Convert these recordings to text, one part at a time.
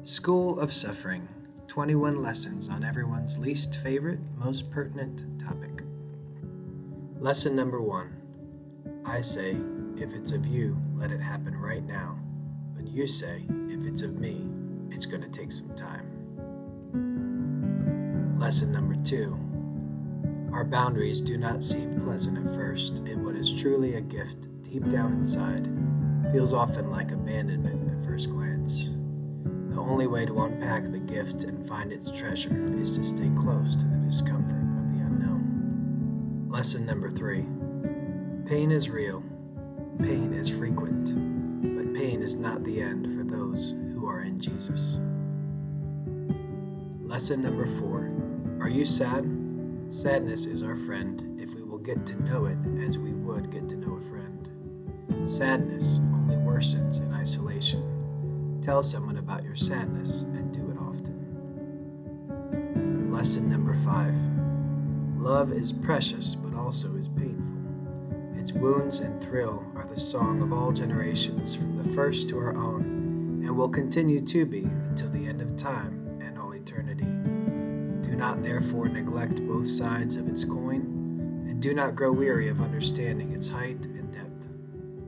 School of Suffering, 21 lessons on everyone's least favorite, most pertinent topic. Lesson number 1. I say, if it's of you, let it happen right now. But you say, if it's of me, it's going to take some time. Lesson number 2. Our boundaries do not seem pleasant at first, and what is truly a gift deep down inside feels often like abandonment at first glance. The only way to unpack the gift and find its treasure is to stay close to the discomfort of the unknown. Lesson number 3. Pain is real. Pain is frequent. But pain is not the end for those who are in Jesus. Lesson number 4. Are you sad? Sadness is our friend if we will get to know it as we would get to know a friend. Sadness only worsens in isolation. Tell someone about your sadness and do it often. Lesson number 5. Love is precious but also is painful. Its wounds and thrill are the song of all generations from the first to our own and will continue to be until the end of time and all eternity. Do not therefore neglect both sides of its coin, and do not grow weary of understanding its height and depth.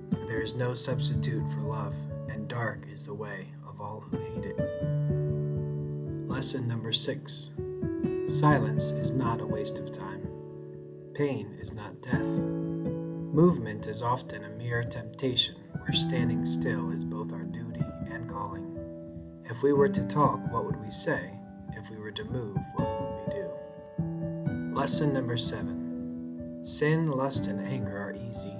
For there is no substitute for love, and dark is the way of all who hate it. Lesson number 6. Silence is not a waste of time. Pain is not death. Movement is often a mere temptation, where standing still is both our duty and calling. If we were to talk, what would we say? If we were to move, what would we do? Lesson number 7. Sin, lust, and anger are easy.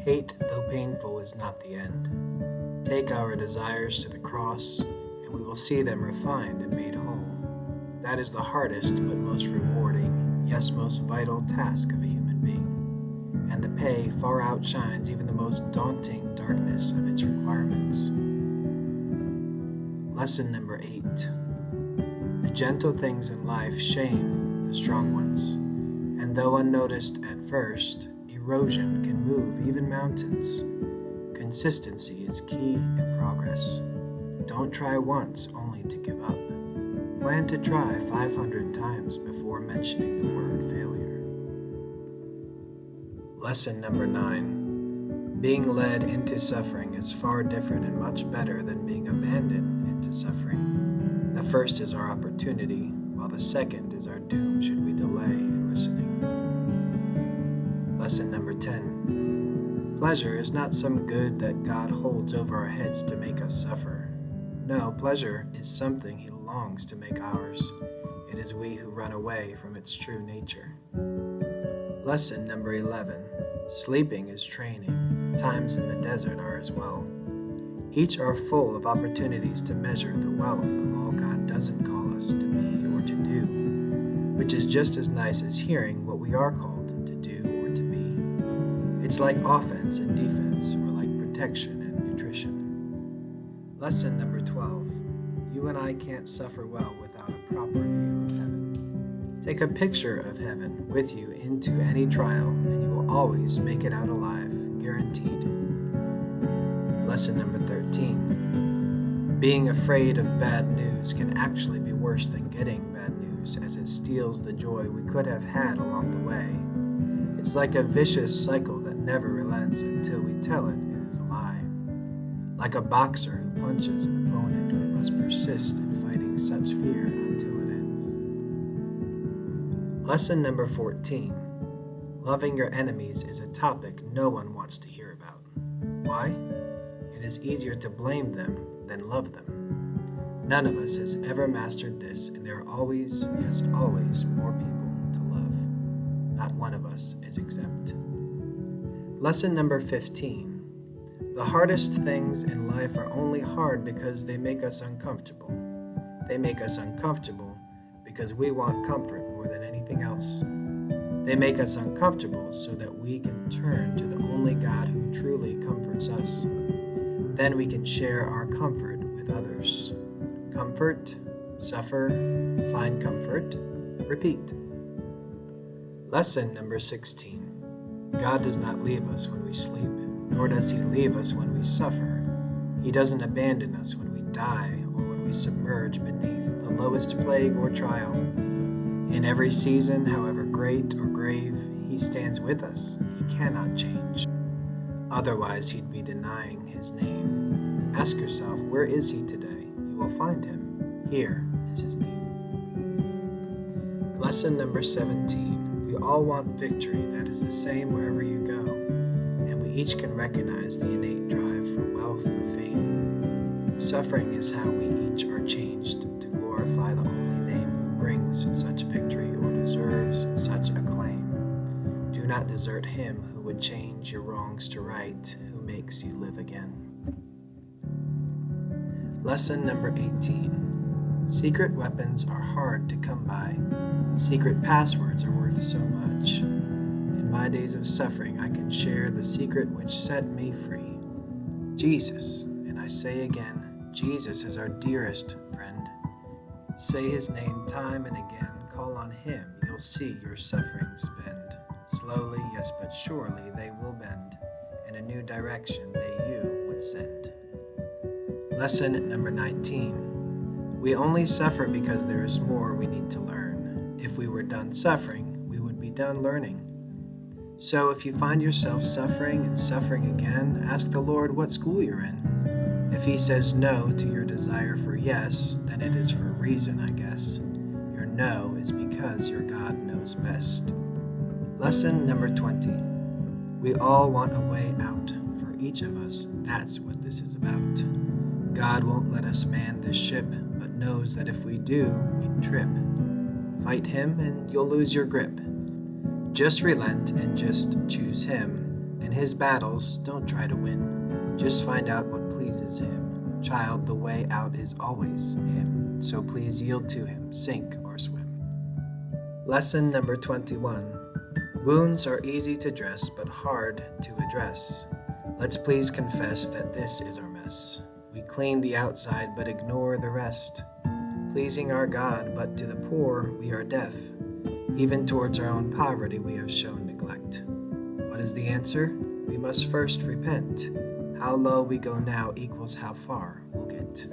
Hate, though painful, is not the end. Take our desires to the cross, and we will see them refined and made whole. That is the hardest but most rewarding, yes, most vital task of a human being, and the pay far outshines even the most daunting darkness of its requirements. Lesson number 8. The gentle things in life shame the strong ones, and though unnoticed at first, erosion can move even mountains. Consistency is key in progress. Don't try once only to give up. Plan to try 500 times before mentioning the word failure. Lesson number 9. Being led into suffering is far different and much better than being abandoned into suffering. The first is our opportunity, while the second is our doom should we delay in listening. Lesson number 10. Pleasure is not some good that God holds over our heads to make us suffer. No, pleasure is something He longs to make ours. It is we who run away from its true nature. Lesson number 11. Sleeping is training. Times in the desert are as well. Each are full of opportunities to measure the wealth of all God doesn't call us to be or to do, which is just as nice as hearing what we are called to do or to be. It's like offense and defense, or like protection and nutrition. Lesson number 12. You and I can't suffer well without a proper view of heaven. Take a picture of heaven with you into any trial, and you will always make it out alive, guaranteed. Lesson number 13. Being afraid of bad news can actually be worse than getting bad news, as it steals the joy we could have had along the way. It's like a vicious cycle that never relents until we tell it is a lie. Like a boxer who punches an opponent who must persist in fighting such fear until it ends. Lesson number 14. Loving your enemies is a topic no one wants to hear about. Why? It is easier to blame them than love them. None of us has ever mastered this, and there are always, yes, always more people to love. Not one of us is exempt. Lesson number 15. The hardest things in life are only hard because they make us uncomfortable. They make us uncomfortable because we want comfort more than anything else. They make us uncomfortable so that we can turn to the only God who truly comforts us. Then we can share our comfort with others. Comfort, suffer, find comfort, repeat. Lesson number 16. God does not leave us when we sleep, nor does He leave us when we suffer. He doesn't abandon us when we die or when we submerge beneath the lowest plague or trial. In every season, however great or grave, he stands with us. He cannot change. Otherwise, he'd be denying his name. Ask yourself, where is he today? You will find him. Here is his name. Lesson number 17. We all want victory that is the same wherever you go, and we each can recognize the innate drive for wealth and fame. Suffering is how we each are changed to glorify the only name who brings such victory or deserves such acclaim. Do not desert him who would change your wrongs to right, who makes you live again. Lesson number 18. Secret weapons are hard to come by. Secret passwords are worth so much. In my days of suffering, I can share the secret which set me free. Jesus, and I say again, Jesus is our dearest friend. Say his name time and again, call on him, you'll see your sufferings bend. Slowly, yes, but surely they will bend. In a new direction they you would send. Lesson number 19. We only suffer because there is more we need to learn. If we were done suffering, we would be done learning. So if you find yourself suffering and suffering again, ask the Lord what school you're in. If he says no to your desire for yes, then it is for a reason, I guess. Your no is because your God knows best. Lesson number 20. We all want a way out. For each of us, that's what this is about. God won't let us man this ship, but knows that if we do, we trip. Fight him and you'll lose your grip. Just relent and just choose him. In his battles, don't try to win. Just find out what pleases him. Child, the way out is always him. So please yield to him, sink or swim. Lesson number 21. Wounds are easy to dress, but hard to address. Let's please confess that this is our mess. We clean the outside, but ignore the rest. Pleasing our God, but to the poor we are deaf. Even towards our own poverty we have shown neglect. What is the answer? We must first repent. How low we go now equals how far we'll get.